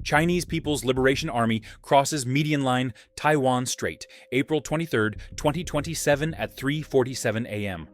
Chinese People's Liberation Army crosses median line Taiwan Strait, April 23, 2027 at 3:47 a.m.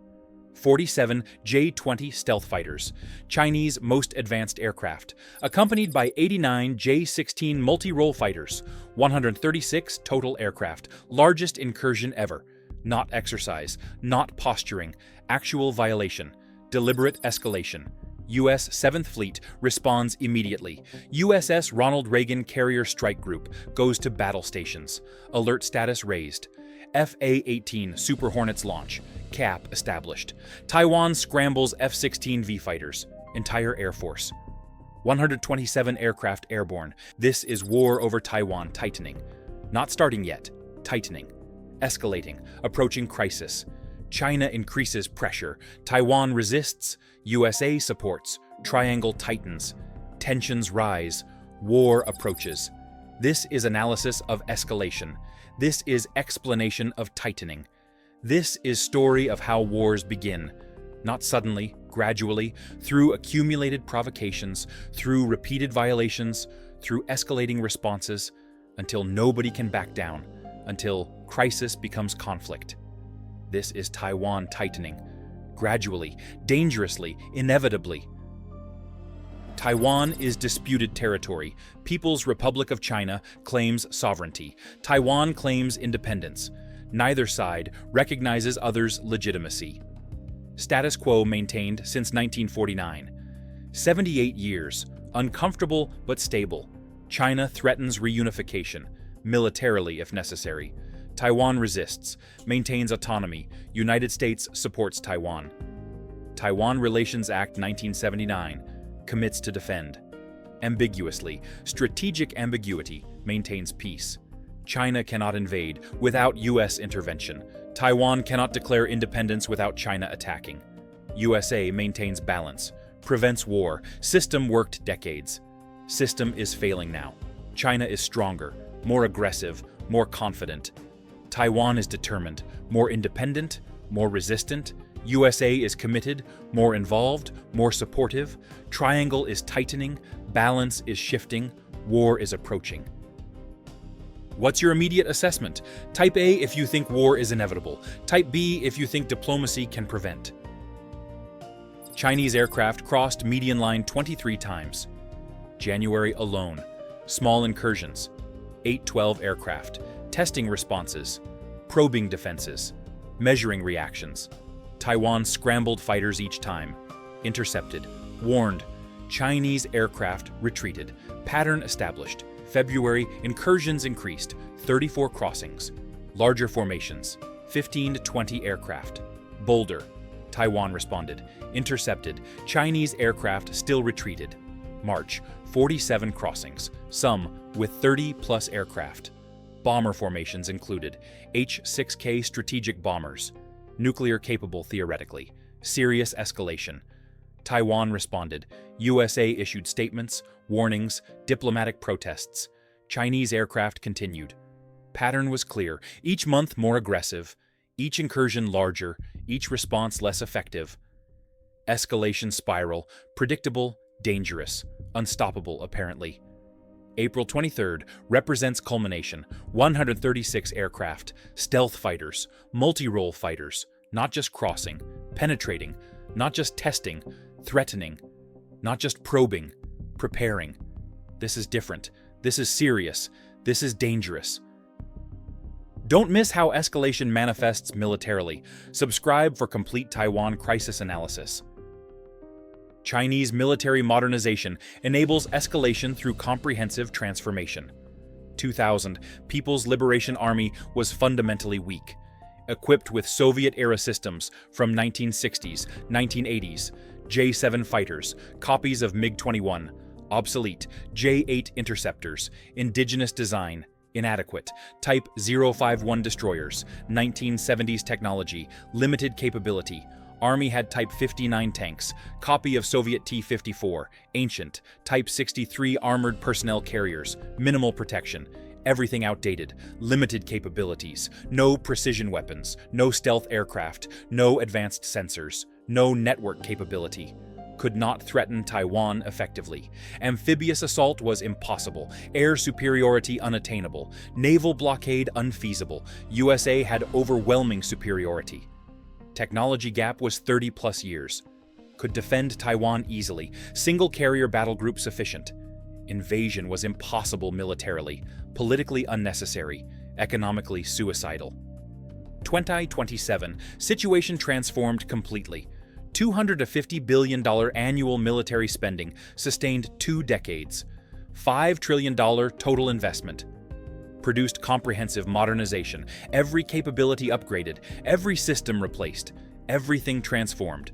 47 J-20 stealth fighters, Chinese most advanced aircraft, accompanied by 89 J-16 multi-role fighters, 136 total aircraft, largest incursion ever. Not exercise, not posturing, actual violation, deliberate escalation. U.S. 7th Fleet responds immediately. USS Ronald Reagan Carrier Strike Group goes to battle stations. Alert status raised. FA-18 Super Hornets launch. CAP established. Taiwan scrambles F-16V fighters. Entire Air Force. 127 aircraft airborne. This is war over Taiwan tightening. Not starting yet. Tightening. Escalating. Approaching crisis. China increases pressure. Taiwan resists. USA supports. Triangle tightens. Tensions rise. War approaches. This is analysis of escalation. This is explanation of tightening. This is story of how wars begin. Not suddenly, gradually, through accumulated provocations, through repeated violations, through escalating responses, until nobody can back down, until crisis becomes conflict. This is Taiwan tightening. Gradually, dangerously, inevitably. Taiwan is disputed territory. People's Republic of China claims sovereignty. Taiwan claims independence. Neither side recognizes others' legitimacy. Status quo maintained since 1949. 78 years, uncomfortable but stable. China threatens reunification, militarily if necessary. Taiwan resists, maintains autonomy. United States supports Taiwan. Taiwan Relations Act 1979 commits to defend. Ambiguously, strategic ambiguity maintains peace. China cannot invade without U.S. intervention. Taiwan cannot declare independence without China attacking. USA maintains balance, prevents war. System worked decades. System is failing now. China is stronger, more aggressive, more confident. Taiwan is determined, more independent, more resistant. USA is committed, more involved, more supportive. Triangle is tightening, balance is shifting, war is approaching. What's your immediate assessment? Type A if you think war is inevitable. Type B if you think diplomacy can prevent. Chinese aircraft crossed median line 23 times. January alone. Small incursions. 8-12 aircraft. Testing responses. Probing defenses. Measuring reactions. Taiwan scrambled fighters each time. Intercepted. Warned. Chinese aircraft retreated. Pattern established. February, incursions increased. 34 crossings. Larger formations. 15 to 20 aircraft. Bolder. Taiwan responded. Intercepted. Chinese aircraft still retreated. March. 47 crossings. Some with 30-plus aircraft. Bomber formations included. H-6K strategic bombers. Nuclear-capable theoretically. Serious escalation. Taiwan responded. USA issued statements, warnings, diplomatic protests. Chinese aircraft continued. Pattern was clear. Each month more aggressive. Each incursion larger. Each response less effective. Escalation spiral. Predictable, dangerous, unstoppable apparently. April 23rd represents culmination. 136 aircraft, stealth fighters, multi-role fighters, not just crossing, penetrating, not just testing, threatening, not just probing, preparing. This is different. This is serious. This is dangerous. Don't miss how escalation manifests militarily. Subscribe for complete Taiwan crisis analysis. Chinese military modernization enables escalation through comprehensive transformation. 2000, People's Liberation Army was fundamentally weak. Equipped with Soviet-era systems from 1960s, 1980s, J-7 fighters, copies of MiG-21, obsolete, J-8 interceptors, indigenous design, inadequate, Type 051 destroyers, 1970s technology, limited capability. Army had Type 59 tanks, copy of Soviet T-54, ancient, Type 63 armored personnel carriers, minimal protection, everything outdated, limited capabilities, no precision weapons, no stealth aircraft, no advanced sensors, no network capability. could not threaten Taiwan effectively. Amphibious assault was impossible, air superiority unattainable, naval blockade unfeasible. USA had overwhelming superiority. Technology gap was 30+ years. Could defend Taiwan easily, single carrier battle group sufficient. Invasion was impossible militarily, politically unnecessary, economically suicidal. 2027, situation transformed completely. $250 billion annual military spending sustained 2 decades. $5 trillion total investment. Produced comprehensive modernization, every capability upgraded, every system replaced, everything transformed.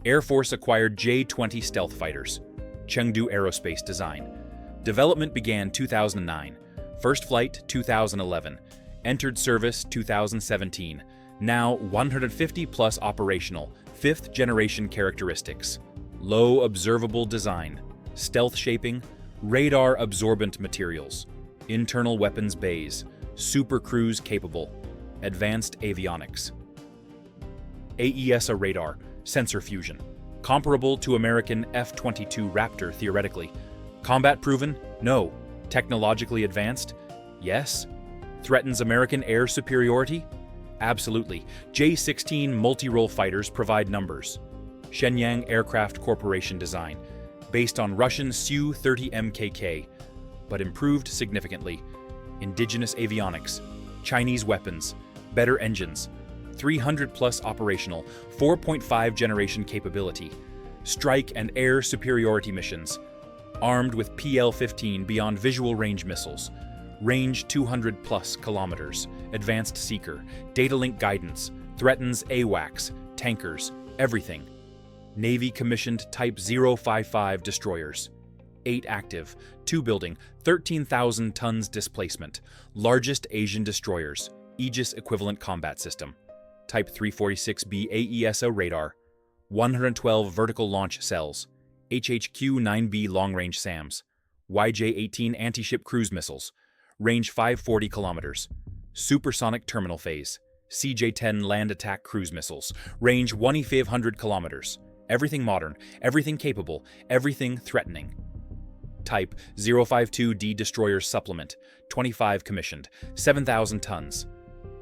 Air Force acquired J-20 stealth fighters. Chengdu Aerospace design. Development began 2009. First flight 2011. Entered service 2017. Now 150+ operational, 5th generation characteristics. Low observable design. Stealth shaping. Radar absorbent materials. Internal weapons bays. Super cruise capable. Advanced avionics. AESA radar. Sensor fusion. Comparable to American F-22 Raptor theoretically. Combat proven? No. Technologically advanced? Yes. Threatens American air superiority? Absolutely. J-16 multi-role fighters provide numbers. Shenyang Aircraft Corporation design, based on Russian Su-30 MKK, but improved significantly. Indigenous avionics, Chinese weapons, better engines, 300+ operational, 4.5 generation capability, strike and air superiority missions, armed with PL-15 beyond visual range missiles, range 200+ kilometers, advanced seeker, data link guidance, threatens AWACS, tankers, everything. Navy commissioned Type 055 destroyers. 8 active, 2 building, 13,000 tons displacement, largest Asian destroyers, Aegis equivalent combat system. Type 346B AESA radar, 112 vertical launch cells, HHQ-9B long-range SAMs, YJ-18 anti-ship cruise missiles, range 540 kilometers, supersonic terminal phase, CJ-10 land attack cruise missiles, range 1,500 kilometers, everything modern, everything capable, everything threatening. Type 052D destroyer supplement, 25 commissioned, 7,000 tons,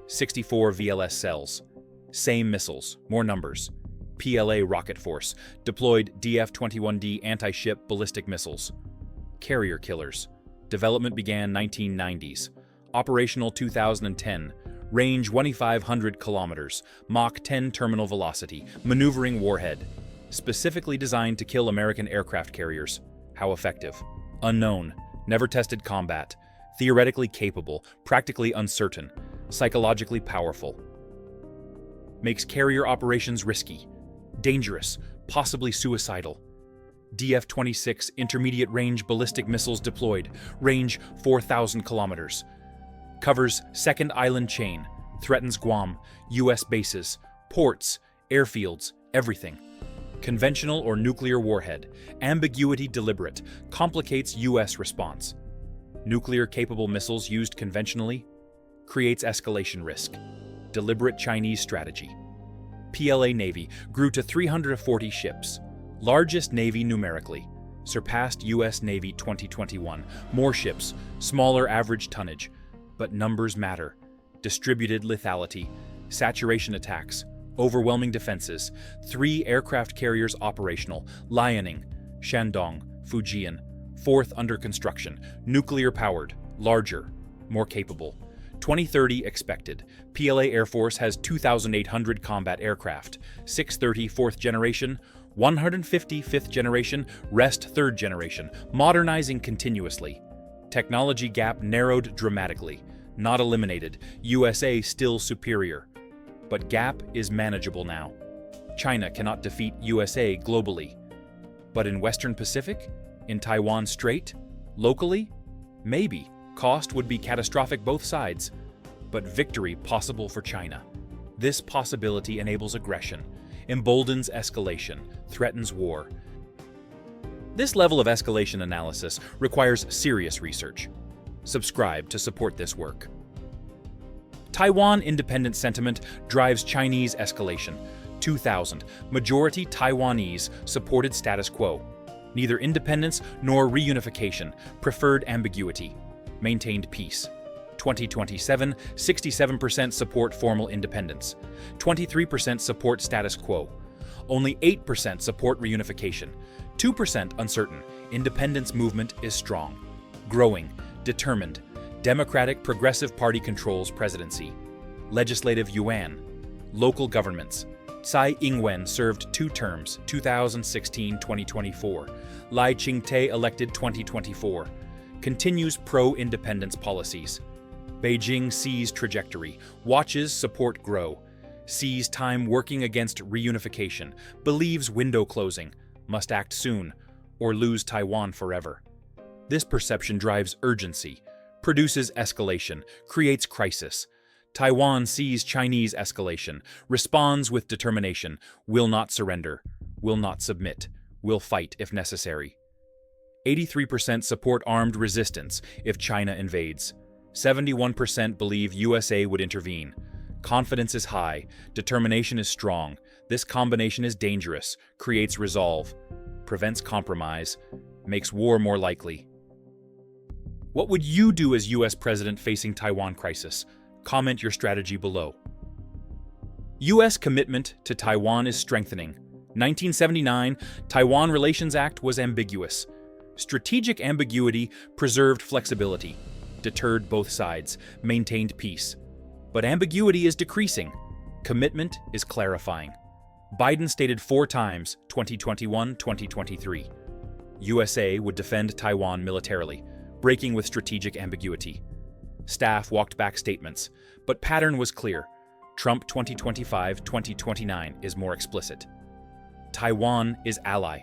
64 VLS cells, same missiles, more numbers. PLA rocket force, deployed DF-21D anti-ship ballistic missiles. Carrier killers. Development began 1990s. Operational 2010. Range 2,500 kilometers. Mach 10 terminal velocity. Maneuvering warhead. Specifically designed to kill American aircraft carriers. How effective? Unknown. Never tested combat. Theoretically capable. Practically uncertain. Psychologically powerful. Makes carrier operations risky. Dangerous, possibly suicidal. DF-26 intermediate range ballistic missiles deployed, range 4,000 kilometers. Covers second island chain, threatens Guam, US bases, ports, airfields, everything. Conventional or nuclear warhead, ambiguity deliberate, complicates US response. Nuclear-capable missiles used conventionally, creates escalation risk. Deliberate Chinese strategy. PLA Navy grew to 340 ships, largest Navy numerically, surpassed US Navy 2021, more ships, smaller average tonnage, but numbers matter. Distributed lethality, saturation attacks, overwhelming defenses, 3 aircraft carriers operational, Liaoning, Shandong, Fujian, 4th under construction, nuclear-powered, larger, more capable. 2030 expected. PLA Air Force has 2,800 combat aircraft, 630 4th generation, 150 5th generation, rest 3rd generation, modernizing continuously. Technology gap narrowed dramatically, not eliminated, USA still superior. But gap is manageable now. China cannot defeat USA globally. But in Western Pacific? In Taiwan Strait? Locally? Maybe. Cost would be catastrophic both sides, but victory possible for China. This possibility enables aggression, emboldens escalation, threatens war. This level of escalation analysis requires serious research. Subscribe to support this work. Taiwan independence sentiment drives Chinese escalation. 2000, majority Taiwanese supported status quo. Neither independence nor reunification, preferred ambiguity. Maintained peace. 2027, 67% support formal independence. 23% support status quo. Only 8% support reunification. 2% uncertain. Independence movement is strong. Growing. Determined. Democratic Progressive Party controls presidency. Legislative Yuan. Local governments. Tsai Ing-wen served 2 terms, 2016-2024. Lai Ching-te elected 2024. Continues pro-independence policies. Beijing sees trajectory. Watches support grow. Sees time working against reunification. Believes window closing. Must act soon, or lose Taiwan forever. This perception drives urgency, produces escalation, creates crisis. Taiwan sees Chinese escalation, responds with determination, will not surrender, will not submit, will fight if necessary. 83% support armed resistance if China invades. 71% believe USA would intervene. Confidence is high, determination is strong. This combination is dangerous, creates resolve, prevents compromise, makes war more likely. What would you do as US president facing Taiwan crisis? Comment your strategy below. US commitment to Taiwan is strengthening. 1979, Taiwan Relations Act was ambiguous. Strategic ambiguity preserved flexibility, deterred both sides, maintained peace. But ambiguity is decreasing. Commitment is clarifying. Biden stated 4 times, 2021-2023. USA would defend Taiwan militarily, breaking with strategic ambiguity. Staff walked back statements, but pattern was clear. Trump 2025-2029 is more explicit. Taiwan is ally.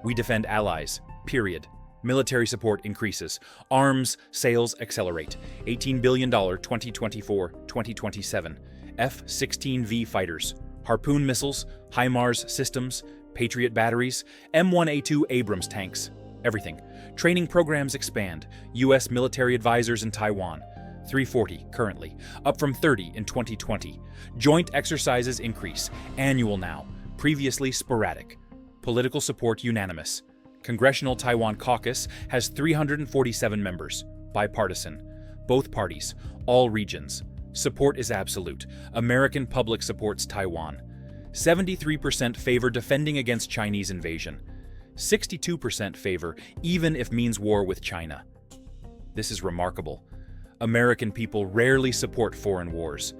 We defend allies, period. Military support increases. Arms sales accelerate. $18 billion 2024-2027. F-16V fighters. Harpoon missiles, HIMARS systems, Patriot batteries, M1A2 Abrams tanks. Everything. Training programs expand. U.S. military advisors in Taiwan. 340 currently, up from 30 in 2020. Joint exercises increase. Annual now. Previously sporadic. Political support unanimous. Congressional Taiwan Caucus has 347 members. Bipartisan. Both parties. All regions. Support is absolute. American public supports Taiwan. 73% favor defending against Chinese invasion. 62% favor even if means war with China. This is remarkable. American people rarely support foreign wars,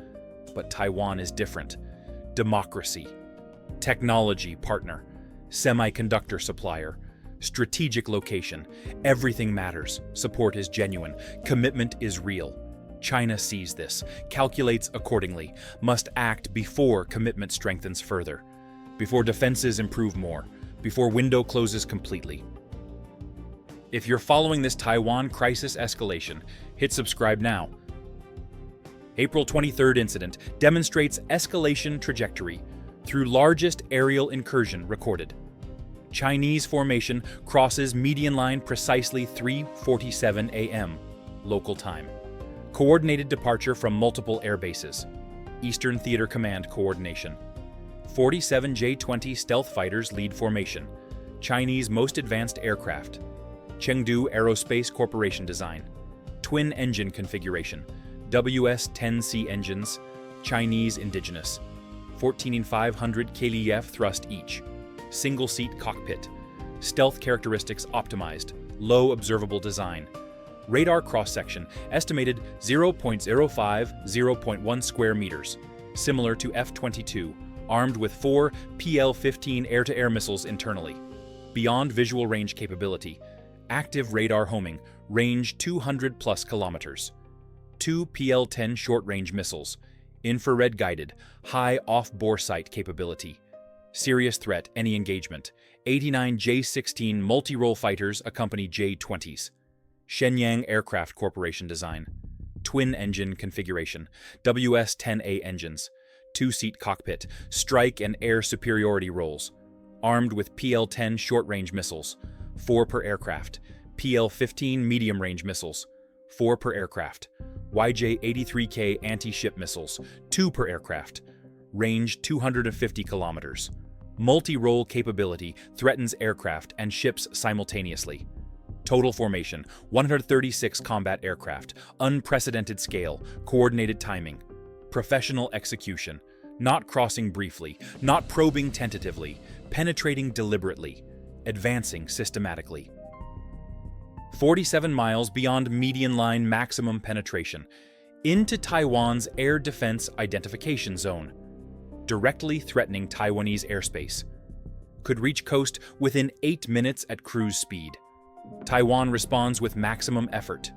but Taiwan is different. Democracy, technology partner, semiconductor supplier, strategic location, everything matters. Support is genuine, commitment is real. China sees this, calculates accordingly, must act before commitment strengthens further, before defenses improve more, before window closes completely. If you're following this Taiwan crisis escalation, hit subscribe now. April 23rd incident demonstrates escalation trajectory through largest aerial incursion recorded. Chinese formation crosses median line precisely 3:47 a.m. local time. Coordinated departure from multiple air bases. Eastern Theater Command coordination. 47 J-20 stealth fighters lead formation. Chinese most advanced aircraft. Chengdu Aerospace Corporation design. Twin engine configuration. WS-10C engines. Chinese indigenous. 14,500 kLF thrust each. Single-seat cockpit. Stealth characteristics optimized. Low observable design. Radar cross-section estimated 0.05-0.1 square meters. Similar to F-22, armed with 4 PL-15 air-to-air missiles internally. Beyond visual range capability. Active radar homing, range 200+ kilometers. 2 PL-10 short-range missiles. Infrared guided, high off-bore sight capability. Serious threat, any engagement. 89 J-16 multi-role fighters accompany J-20s. Shenyang Aircraft Corporation design. Twin engine configuration. WS-10A engines. 2-seat cockpit. Strike and air superiority roles. Armed with PL-10 short-range missiles. 4 per aircraft. PL-15 medium-range missiles. 4 per aircraft. YJ-83K anti-ship missiles. 2 per aircraft. range 250 kilometers. Multi-role capability threatens aircraft and ships simultaneously. Total formation, 136 combat aircraft, unprecedented scale, coordinated timing, professional execution, not crossing briefly, not probing tentatively, penetrating deliberately, advancing systematically. 47 miles beyond median line maximum penetration, into Taiwan's air defense identification zone, directly threatening Taiwanese airspace. Could reach coast within 8 minutes at cruise speed. Taiwan responds with maximum effort.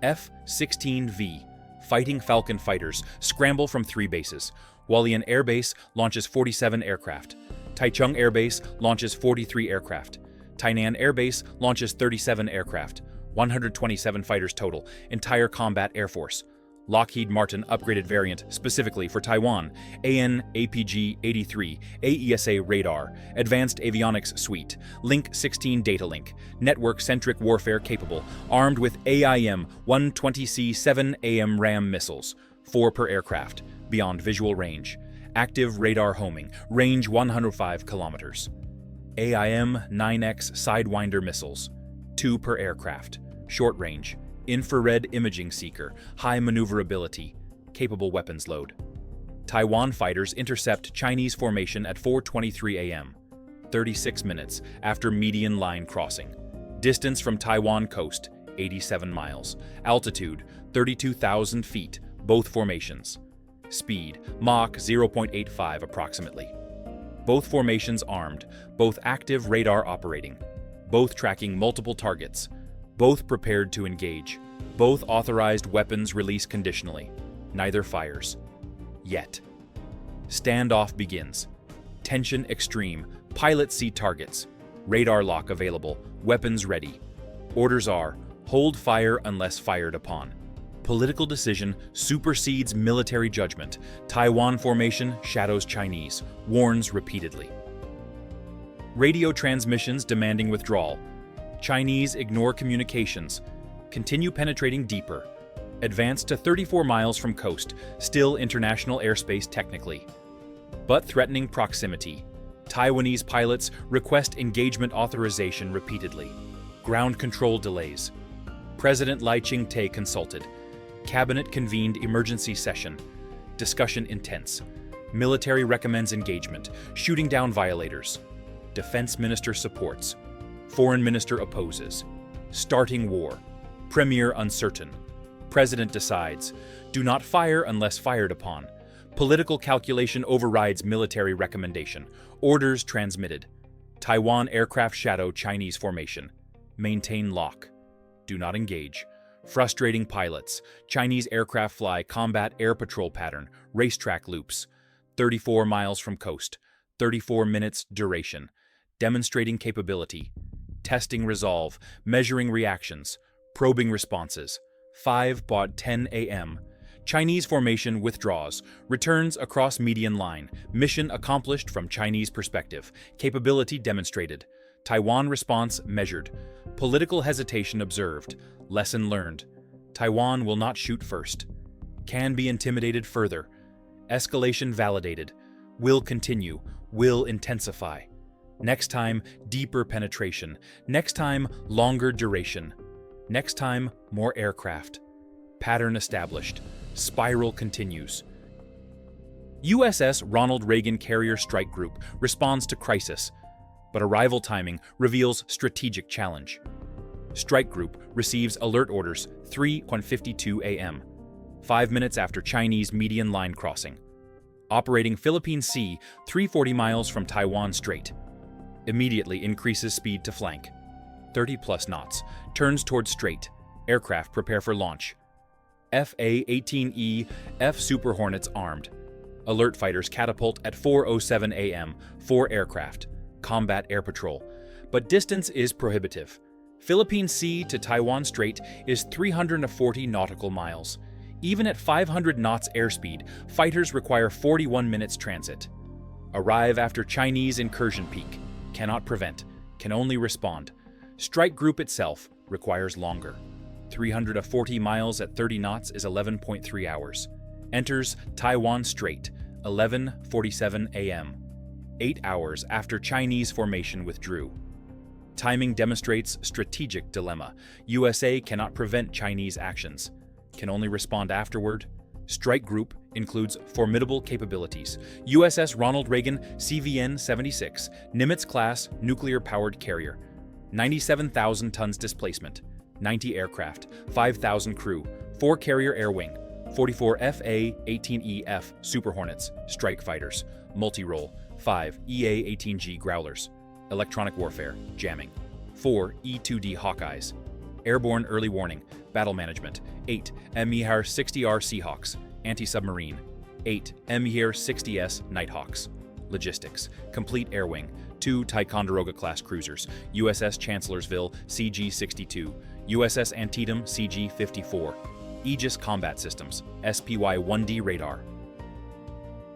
F-16V, Fighting Falcon fighters, scramble from 3 bases. Hualien Air Base launches 47 aircraft. Taichung Air Base launches 43 aircraft. Tainan Air Base launches 37 aircraft. 127 fighters total, entire combat air force. Lockheed Martin upgraded variant specifically for Taiwan, AN/APG-83, AESA radar, Advanced Avionics Suite, Link 16 data link, network-centric warfare capable, armed with AIM-120C 7AM RAM missiles, 4 per aircraft, beyond visual range, active radar homing, range 105 kilometers. AIM-9X Sidewinder missiles, 2 per aircraft, short range, infrared imaging seeker, high maneuverability, capable weapons load. Taiwan fighters intercept Chinese formation at 4:23 a.m., 36 minutes after median line crossing. Distance from Taiwan coast, 87 miles. Altitude, 32,000 feet, both formations. Speed, Mach 0.85 approximately. Both formations armed, both active radar operating, both tracking multiple targets, both prepared to engage, both authorized weapons release conditionally. Neither fires. Yet. Standoff begins. Tension extreme. Pilots see targets. Radar lock available. Weapons ready. Orders are, hold fire unless fired upon. Political decision supersedes military judgment. Taiwan formation shadows Chinese. Warns repeatedly. Radio transmissions demanding withdrawal. Chinese ignore communications, continue penetrating deeper, advance to 34 miles from coast, still international airspace technically. But threatening proximity. Taiwanese pilots request engagement authorization repeatedly. Ground control delays. President Lai Ching-te consulted. Cabinet convened emergency session. Discussion intense. Military recommends engagement, shooting down violators. Defense minister supports. Foreign minister opposes. Starting war. Premier uncertain. President decides. Do not fire unless fired upon. Political calculation overrides military recommendation. Orders transmitted. Taiwan aircraft shadow Chinese formation. Maintain lock. Do not engage. Frustrating pilots. Chinese aircraft fly combat air patrol pattern. Racetrack loops. 34 miles from coast. 34 minutes duration. Demonstrating capability. Testing resolve, measuring reactions, probing responses. 5:10 a.m. Chinese formation withdraws, returns across median line. Mission accomplished from Chinese perspective. Capability demonstrated. Taiwan response measured. Political hesitation observed. Lesson learned. Taiwan will not shoot first. Can be intimidated further. Escalation validated. Will continue. Will intensify. Next time, deeper penetration. Next time, longer duration. Next time, more aircraft. Pattern established. Spiral continues. USS Ronald Reagan Carrier Strike Group responds to crisis, but arrival timing reveals strategic challenge. Strike Group receives alert orders 3:52 a.m., 5 minutes after Chinese median line crossing. Operating Philippine Sea 340 miles from Taiwan Strait. Immediately increases speed to flank. 30+ knots. Turns towards strait. Aircraft prepare for launch. FA-18E F Super Hornets armed. Alert fighters catapult at 4:07 a.m. 4 aircraft. Combat air patrol. But distance is prohibitive. Philippine Sea to Taiwan Strait is 340 nautical miles. Even at 500 knots airspeed, fighters require 41 minutes transit. Arrive after Chinese incursion peak. Cannot prevent, can only respond. Strike Group itself requires longer. 340 miles at 30 knots is 11.3 hours. Enters Taiwan Strait, 11:47 a.m., 8 hours after Chinese formation withdrew. Timing demonstrates strategic dilemma. USA cannot prevent Chinese actions, can only respond afterward. Strike group includes formidable capabilities. USS Ronald Reagan CVN-76, Nimitz-class nuclear-powered carrier, 97,000 tons displacement, 90 aircraft, 5,000 crew, 4 carrier air wing, 44 FA-18EF Super Hornets, strike fighters, multi-role, 5 EA-18G Growlers, electronic warfare, jamming, 4 E-2D Hawkeyes, airborne early warning, battle management, 8 MEHR-60R Seahawks, anti-submarine, 8 MEHR-60S Nighthawks, logistics, complete air wing, 2 Ticonderoga-class cruisers, USS Chancellorsville CG-62, USS Antietam CG-54, Aegis Combat Systems, SPY-1D radar.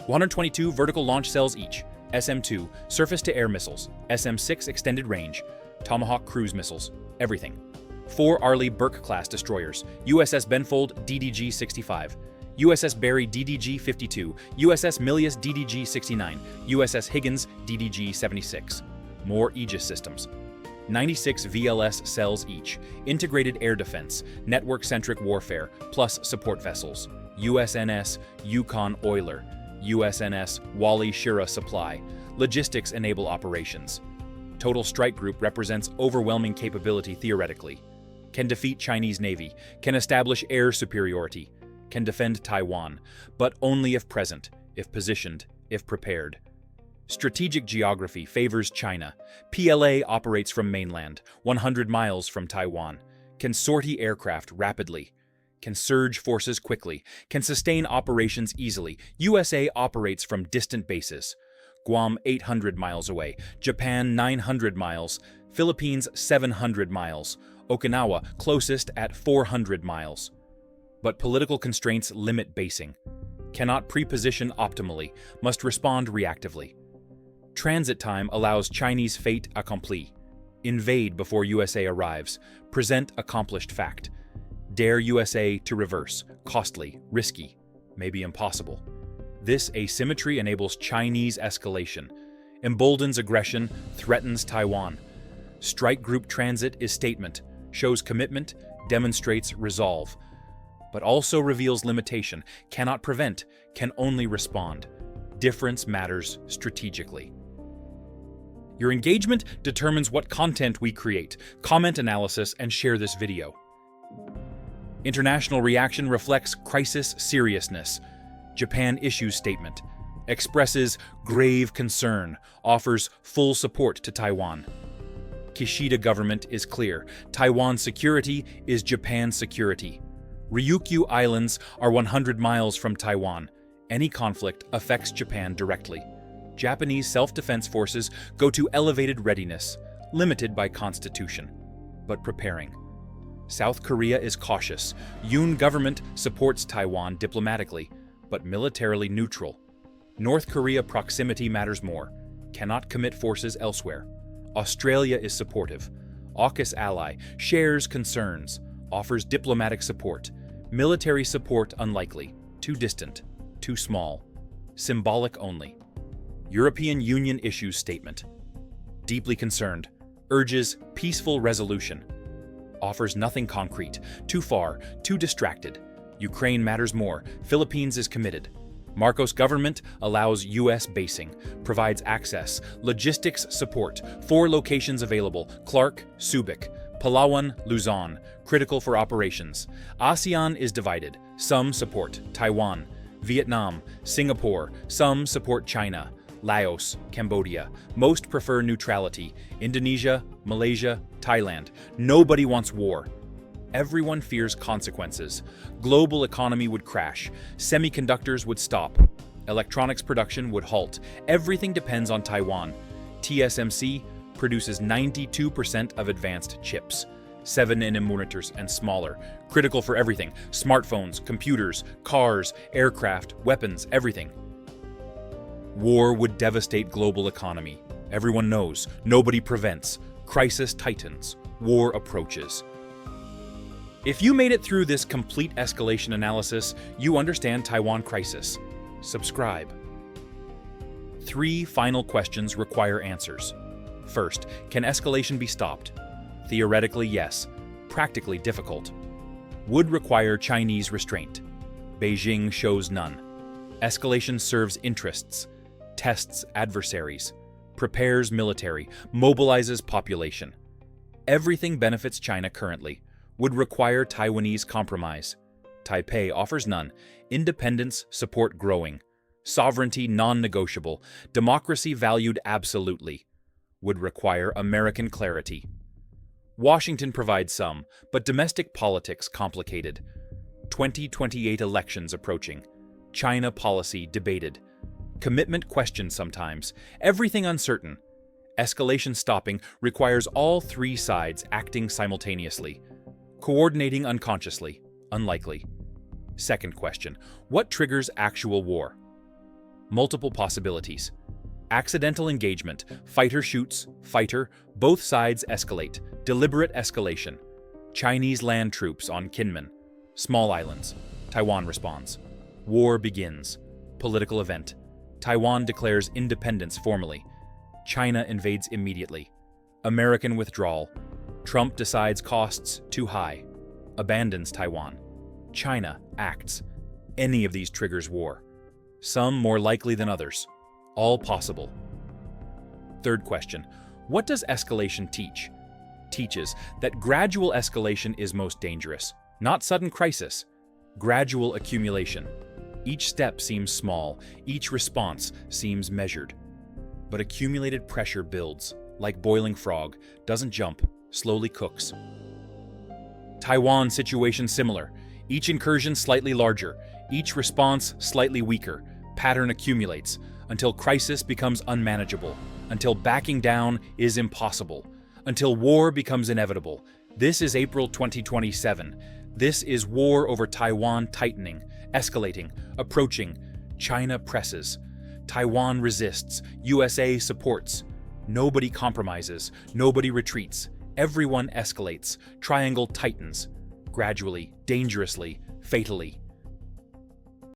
122 vertical launch cells each, SM-2 surface-to-air missiles, SM-6 extended range, Tomahawk cruise missiles, everything. 4 Arleigh Burke-class destroyers, USS Benfold DDG-65, USS Barry DDG-52, USS Milius DDG-69, USS Higgins DDG-76. More Aegis systems. 96 VLS cells each, integrated air defense, network-centric warfare, plus support vessels. USNS Yukon Oiler, USNS Wally Shira Supply, logistics enable operations. Total strike group represents overwhelming capability theoretically. Can defeat Chinese Navy, can establish air superiority, can defend Taiwan, but only if present, if positioned, if prepared. Strategic geography favors China. PLA operates from mainland, 100 miles from Taiwan, can sortie aircraft rapidly, can surge forces quickly, can sustain operations easily. USA operates from distant bases. Guam 800 miles away, Japan 900 miles, Philippines 700 miles, Okinawa closest at 400 miles. But political constraints limit basing. Cannot pre-position optimally, must respond reactively. Transit time allows Chinese fait accompli. Invade before USA arrives, present accomplished fact. Dare USA to reverse, costly, risky, maybe impossible. This asymmetry enables Chinese escalation, emboldens aggression, threatens Taiwan. Strike group transit is statement, shows commitment, demonstrates resolve, but also reveals limitation, cannot prevent, can only respond. Difference matters strategically. Your engagement determines what content we create. Comment analysis and share this video. International reaction reflects crisis seriousness. Japan issues statement, expresses grave concern, offers full support to Taiwan. Kishida government is clear. Taiwan security is Japan's security. Ryukyu Islands are 100 miles from Taiwan. Any conflict affects Japan directly. Japanese self-defense forces go to elevated readiness, limited by constitution, but preparing. South Korea is cautious. Yoon government supports Taiwan diplomatically, but militarily neutral. North Korea proximity matters more, cannot commit forces elsewhere. Australia is supportive. AUKUS ally, shares concerns, offers diplomatic support. Military support unlikely, too distant, too small, symbolic only. European Union issues statement. Deeply concerned, urges peaceful resolution. Offers nothing concrete, too far, too distracted. Ukraine matters more, Philippines is committed. Marcos government allows U.S. basing, provides access, logistics support, 4 locations available, Clark, Subic, Palawan, Luzon, critical for operations. ASEAN is divided, some support Taiwan, Vietnam, Singapore, some support China, Laos, Cambodia, most prefer neutrality, Indonesia, Malaysia, Thailand. Nobody wants war. Everyone fears consequences. Global economy would crash. Semiconductors would stop. Electronics production would halt. Everything depends on Taiwan. TSMC produces 92% of advanced chips. 7nm monitors and smaller. Critical for everything. Smartphones, computers, cars, aircraft, weapons, everything. War would devastate global economy. Everyone knows. Nobody prevents. Crisis tightens. War approaches. If you made it through this complete escalation analysis, you understand Taiwan crisis. Subscribe. 3 final questions require answers. First, can escalation be stopped? Theoretically, yes. Practically difficult. Would require Chinese restraint. Beijing shows none. Escalation serves interests, tests adversaries, prepares military, mobilizes population. Everything benefits China currently. Would require Taiwanese compromise. Taipei offers none. Independence, support growing. Sovereignty non-negotiable. Democracy valued absolutely. Would require American clarity. Washington provides some, but domestic politics complicated. 2028 elections approaching. China policy debated. Commitment questioned sometimes. Everything uncertain. Escalation stopping requires all 3 sides acting simultaneously. Coordinating unconsciously. Unlikely. Second question. What triggers actual war? Multiple possibilities. Accidental engagement. Fighter shoots. Fighter. Both sides escalate. Deliberate escalation. Chinese land troops on Kinmen. Small islands. Taiwan responds. War begins. Political event. Taiwan declares independence formally. China invades immediately. American withdrawal. Trump decides costs too high. Abandons Taiwan. China acts. Any of these triggers war. Some more likely than others. All possible. Third question. What does escalation teach? Teaches that gradual escalation is most dangerous. Not sudden crisis. Gradual accumulation. Each step seems small. Each response seems measured. But accumulated pressure builds. Like boiling frog. Doesn't jump. Slowly cooks. Taiwan situation similar. Each incursion slightly larger. Each response slightly weaker. Pattern accumulates. Until crisis becomes unmanageable. Until backing down is impossible. Until war becomes inevitable. This is April 2027. This is war over Taiwan tightening, escalating, approaching. China presses. Taiwan resists. USA supports. Nobody compromises. Nobody retreats. Everyone escalates. Triangle tightens. Gradually, dangerously, fatally.